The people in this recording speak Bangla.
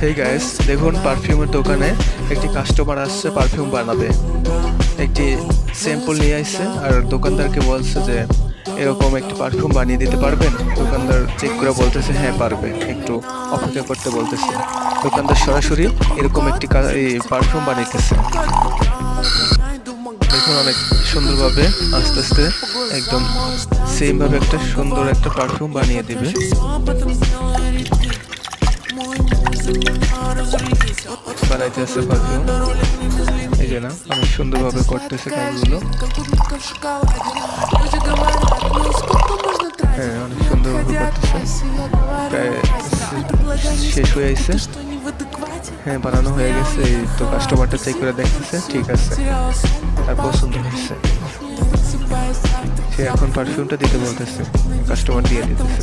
হেই গাইস, দেখুন পারফিউমের দোকানে একটি কাস্টমার আসছে পারফিউম বানাবে। একটি স্যাম্পল নিয়ে আসছে আর দোকানদারকে বলছে যে এরকম একটি পারফিউম বানিয়ে দিতে পারবেন। দোকানদার চেক করে বলতেছে হ্যাঁ পারবে, একটু অপেক্ষা করতে বলতেছে। দোকানদার সরাসরি এরকম একটি পারফিউম বানাইতেছে। দেখুন অনেক সুন্দরভাবে আস্তে আস্তে একদম সেম ভাবে একটা সুন্দর একটা পারফিউম বানিয়ে দিবে। বানাইতেছে পারফিউম, এই যে না অনেক সুন্দরভাবে করতেছে কাজগুলো। হ্যাঁ, অনেক সুন্দরভাবে করতেছে। প্রায় শেষ হয়ে গেছে। হ্যাঁ, বানানো হয়ে গেছে। এই তো কাস্টমারটা চেক করে দেখতেছে, ঠিক আছে, তার পছন্দ হয়েছে। সে এখন পারফিউমটা দিতে বলতেছে, কাস্টমার দিয়ে দিতেছে।